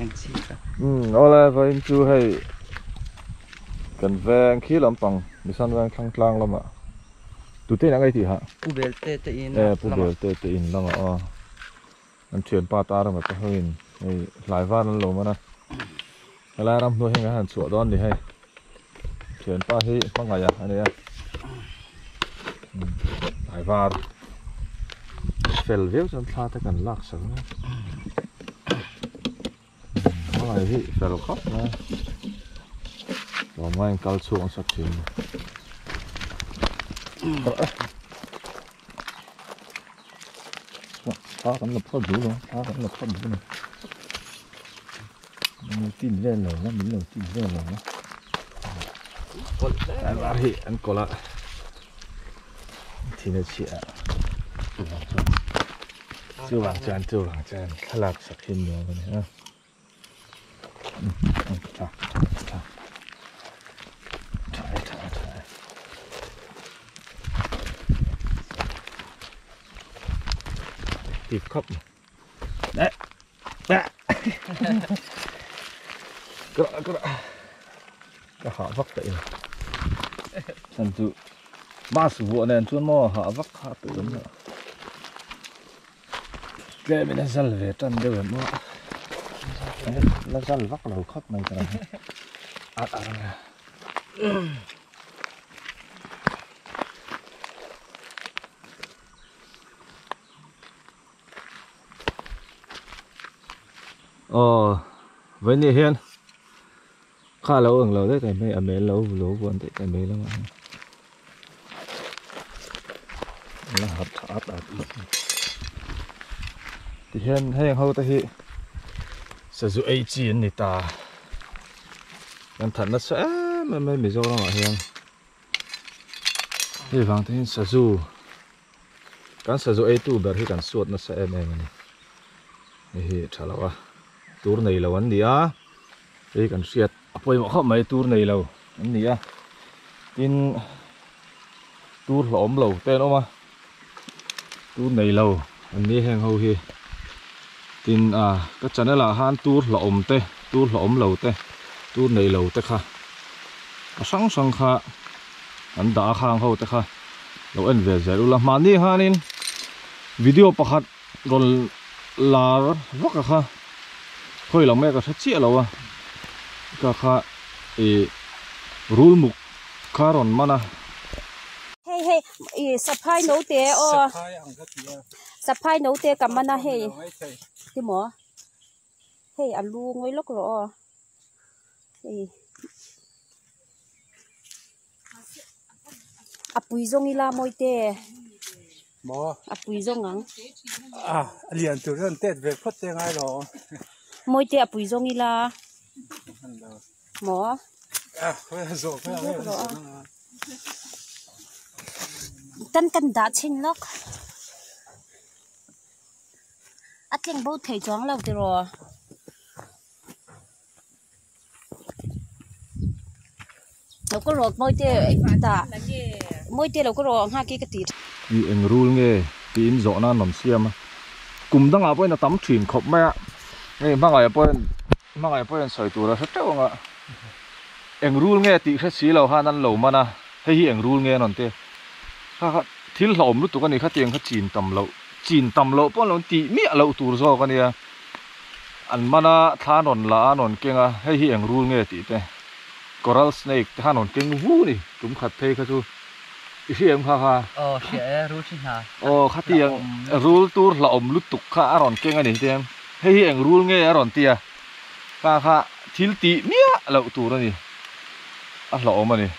ยังชีก เอาเลยไปจูให้กันแวงขี้ลำปังมีสันแวงกลางๆลำอ่ะตัวเต้นอะไรทีฮะ ผู้เบลเตตอิน ผู้เบลเตอินลำอ่ะอ๋อมันเฉียนปลาตาเราแบบเฮ้ยหลายวันนั่นลงมานะอะไรรำด้วยให้งานสวดดอนดิให้เฉียนปลาที่มั่งไงอ่ะอันนี้หลายวันเฟลเวลจนพลาดแต่กันลากสังนะอะไรที่เฟลครับนะเราไม่กัลช่วงสักทีพากันหลับพอดูเลยพากันหลับพอดูเลยมันตีนเล่นเลยนะมันเลยตีนเล่นเลยนะแต่ว่าที่อันก็ละที่นี่เชี่ยจู่หลังจานขลักสักทีเดียวกันนะตีบครับแนะก็หาวักไปฉันจู่บ้าสวัวเนี่ยชวนมอหาวักหาตื่นเนาะแกไม่ได้สั่งเลยจันเดินมั้งแล้วสั่งวักเราครับไม่กันอะไรวันนี้เห็นข้าเราเราได้แต่ไม่อเมริเราวนแต่ไม่แล้วมั้งแล้วหัดที่เห็นให้เขาแต่ที่สุดไอจีนนี่ตามันถัดนัดเอ๊ะมันไม่มีโซ่แล้วมั้งเห็นที่ฟังที่สุดการสุดไอตู้แบบที่การสวดนัดเอ๊ะมันนี่ชาลาวะตัวไหนเราวันนี้ไอ้กันเสียดไปหมดเข้าไม่ตัวไหนเราอันนี้กินตัวหลอมเราเต้นออกมาตัวไหนเราอันนี้แห้งเขาฮีกินก็จะนั่นแหละฮันตัวหลอมเต้ตัวหลอมเราเต้ตัวไหนเราเต้ค่ะสังค่ะอันด่าข้างเขาเต้ค่ะเราเอ็นเวจรู้ละมานี่ฮะนี่วิดีโอประคัดโดนลาวักค่ะเฮ้ยเราแม่ก็ชัดเจนแล้ววะก็ค่ะรูลมุกคารอนมานะเฮ้สะพายโนเตอสะพายโนเตกับมันนะเฮ้ที่หมอเฮ้อันลูงไว้ล็อกหรอเฮ้อปุยจงอีลามอยเตหมออปุยจงงั้งเรียนตัวเรื่องเต้นเวกพัดยังไงหรอมอยเตอปุยจงอีลาหมอเฮ้ยโซ่เฮ้ยกันด่าชินล็อกอัดเลี้ยงบูเทจวงเราติรอเราก็รอมอยเตอตามอยเตอเราก็รอห้ากิกติดอีเอ็งรูลเงี้ยปีนโซน่าหนอมเสียมกลุ่มตั้งเอาไปนะตั้มถิ่นขบแม่นี่บางไงไปใส่ตัวเราสักเจ้าอ่ะเอ็งรูลเงี้ยตีแค่สีเราห้านั่นเรามานะให้เอ็งรูลเงี้ยนั่นเต้ข้าที่หลอมรู้ตัวกันนี่ข้าเตียงข้าจีนตำเราป้อนเราตีเมียเราตัวโซกันเนี่ยอันมานะท่านนละนนเก่งอ่ะให้เอ็งรูลเงี้ยตีเต้กอรัลสเนกท่านนเก่งหูนี่จุ่มขัดเทข้าจูอีเสียงค่ะเสียรู้ชิฮะข้าเตียงรูลตัวหลอมรู้ตุกข้าอารอนเก่งอันนี้เตียงให้เอ็งรูลเงี้ยอารอนเตียข้าทิลตีเมียเราตัวนี่หลอมมันนี่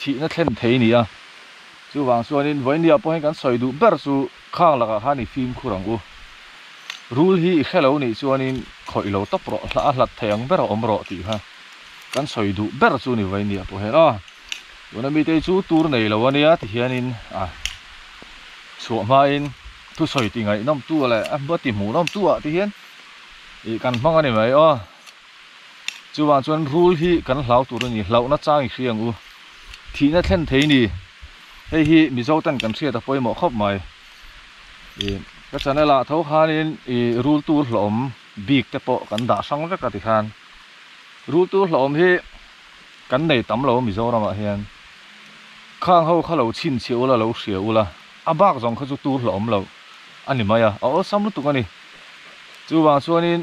ที่นั่นเล่นเทนี่จู่วางส่วนนี้วันนี้พอให้กันใส่ดูเบอร์สูข้างหลังฮันนี่ฟิล์มคู่รังรูลฮีแค่เรานี่ส่วนนี้คอยเราตับรอละหลัดแทงเบอร์อมรอตีฮะกันใส่ดูเบอร์สูนี่วันนี้พอให้วันนี้มีแต่จู่ตัวไหนเราวันนี้ที่เฮียนินสวมมาอินทุใส่ตีไงน้ำตัวอะไรบัดติหมูน้ำตัวที่เฮียนอีกันฟังกันได้ไหมจู่วางส่วนรูลฮีกันเหล่าตัวนี้เหล่านัดจ้างอีกเสียงที่นั่นเล่นเทนี่เฮ้ยมีเจ้าตันกันเสียแต่พอหมอครบไหมก็จะนั่นละเท่าขานี่รูลตัวหลอม big te po kan da sang vek ati khan rul tur hlom hi kan nei tam lo Mizoram ah hian khang ho khalo chin chiula lo hriaula abak zong kha chu tur hlom lo ani maya o sam lu tu ani chu wang chuanin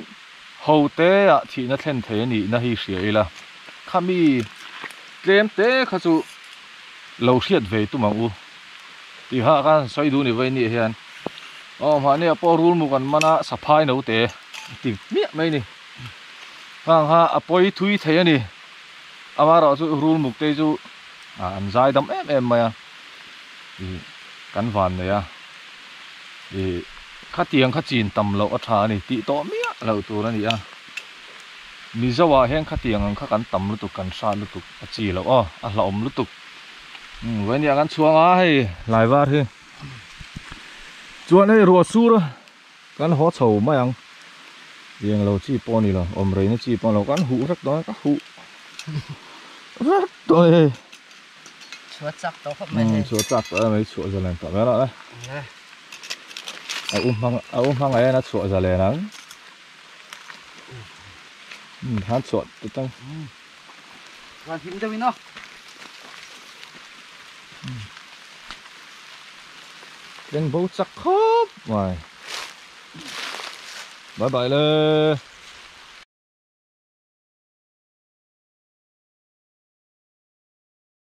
hote a thi na thlen the ni na hi hriaila khami tlem te kha chu lo hriat ve tu mang u ti ha kan soi du ni ve ni hian ma ne po rul mu kan mana saphai no te ti mi mai ni hang ha apoi thui the ani amara chu rul muk te chu an zai dam em maya kan van ne ya kha tiang kha chin tam lo a tha ni ti to mi lo tu na ni a Mizawa hen kha tiang kha kan tam lu tu kan sa lu tu a chi lo a hlom lu tu wen ya kan chuang a hei lai war hi chuan hei ro sur kan ho chho ma yang riêng lo chi po ni lo om rei ni chi po lo kan hu rak do ka hu rak do hei chúa chắc đó không mày chúa chắc đó mấy chúa giờ lên cả bé đó đấy hăng ấy nó chúa giờ lên nắng hát chúa tự tăng hoàn thiện cho mình nó lên bố chắc khóc ngoài bye byeเลย